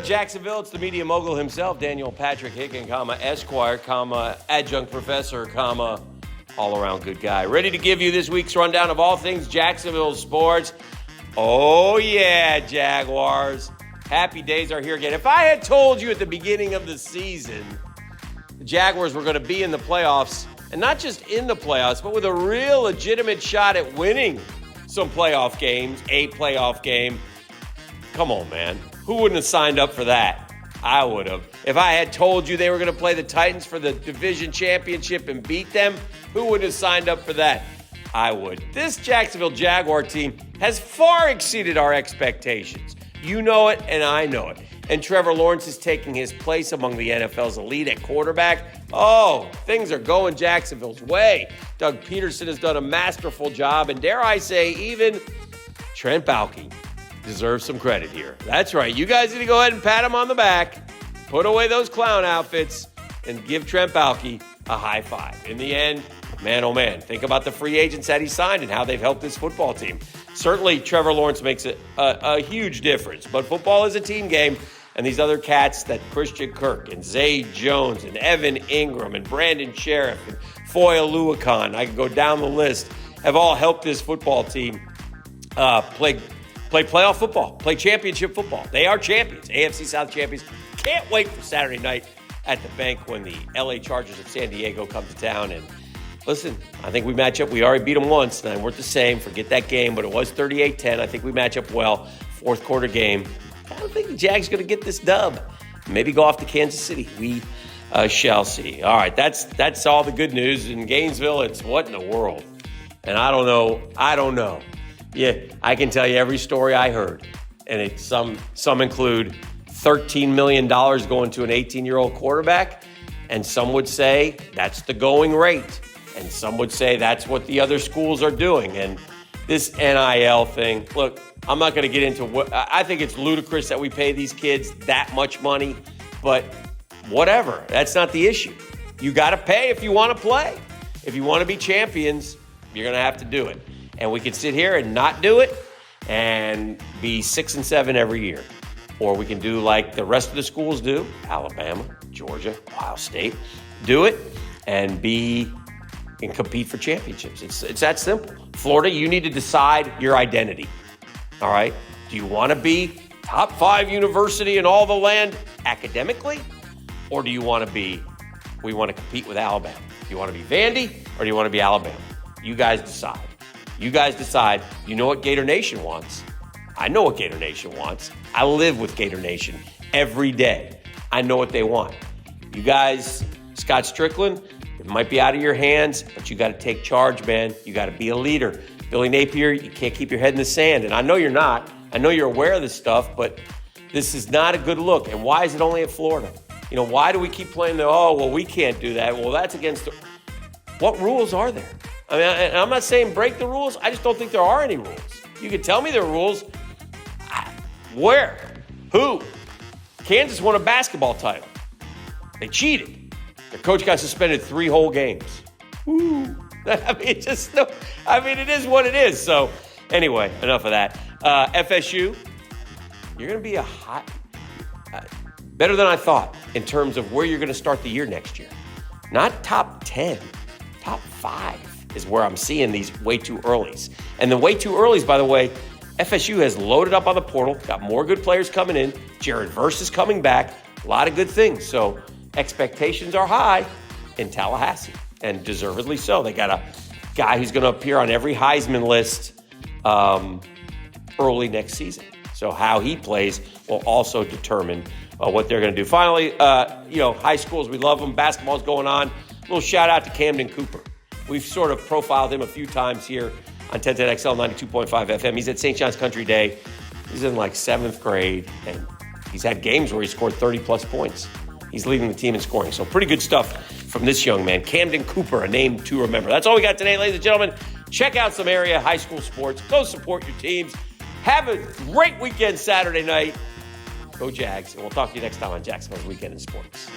Jacksonville, it's the media mogul himself, Daniel Patrick Hicken, Esquire, adjunct professor, all-around good guy. Ready to give you this week's rundown of all things Jacksonville sports. Oh, yeah, Jaguars. Happy days are here again. If I had told you at the beginning of the season the Jaguars were going to be in the playoffs, and not just in the playoffs, but with a real legitimate shot at winning some playoff games, a playoff game, come on, man. Who wouldn't have signed up for that? I would have. If I had told you they were going to play the Titans for the division championship and beat them, who would have signed up for that? I would. This Jacksonville Jaguar team has far exceeded our expectations. You know it, and I know it. And Trevor Lawrence is taking his place among the NFL's elite at quarterback. Oh, things are going Jacksonville's way. Doug Peterson has done a masterful job, and dare I say, even Trent Baalke deserves some credit here. That's right. You guys need to go ahead and pat him on the back, put away those clown outfits, and give Trent Baalke a high five. In the end, man, oh man, think about the free agents that he signed and how they've helped this football team. Certainly, Trevor Lawrence makes a huge difference, but football is a team game, and these other cats, that Christian Kirk and Zay Jones and Evan Ingram and Brandon Sheriff and Foy Oluokun, I can go down the list, have all helped this football team play playoff football, play championship football. They are champions, AFC South champions. Can't wait for Saturday night at the bank when the LA Chargers of San Diego come to town. And listen, I think we match up. We already beat them once, and we're the same. Forget that game, but it was 38-10. I think we match up well. Fourth quarter game. I don't think the Jags going to get this dub. Maybe go off to Kansas City. We shall see. All right, that's all the good news. In Gainesville, it's what in the world? And I don't know. Yeah, I can tell you every story I heard, and some include $13 million going to an 18-year-old quarterback, and some would say that's the going rate, and some would say that's what the other schools are doing. And this NIL thing, look, I'm not going to get into what I think it's ludicrous that we pay these kids that much money, but whatever, that's not the issue. You got to pay if you want to play. If you want to be champions, you're going to have to do it. And we can sit here and not do it and be 6-7 every year. Or we can do like the rest of the schools do, Alabama, Georgia, Ohio State, do it and compete for championships. It's that simple. Florida, you need to decide your identity. All right? Do you want to be top 5 university in all the land academically? Or do you want to we want to compete with Alabama? Do you want to be Vandy or do you want to be Alabama? You guys decide. You guys decide. You know what Gator Nation wants. I know what Gator Nation wants. I live with Gator Nation every day. I know what they want. You guys, Scott Strickland, it might be out of your hands, but you got to take charge, man. You got to be a leader. Billy Napier, you can't keep your head in the sand. And I know you're not. I know you're aware of this stuff, but this is not a good look. And why is it only at Florida? Why do we keep playing we can't do that. Well, that's against what rules are there? I mean, I'm not saying break the rules. I just don't think there are any rules. You can tell me there are rules. Where? Who? Kansas won a basketball title. They cheated. Their coach got suspended 3 whole games. Ooh. It is what it is. So, anyway, enough of that. FSU, you're going to be better than I thought in terms of where you're going to start the year next year. Not top 10, top 5. Is where I'm seeing these way too earlys. And the way too earlys, by the way, FSU has loaded up on the portal, got more good players coming in. Jared Verse is coming back. A lot of good things. So expectations are high in Tallahassee, and deservedly so. They got a guy who's going to appear on every Heisman list early next season. So how he plays will also determine what they're going to do. Finally, high schools, we love them. Basketball's going on. A little shout out to Camden Cooper. We've sort of profiled him a few times here on 1010XL 92.5 FM. He's at St. John's Country Day. He's in like 7th grade, and he's had games where he scored 30-plus points. He's leading the team in scoring. So pretty good stuff from this young man. Camden Cooper, a name to remember. That's all we got today, ladies and gentlemen. Check out some area high school sports. Go support your teams. Have a great weekend Saturday night. Go Jags. And we'll talk to you next time on Jacksonville's Weekend in Sports.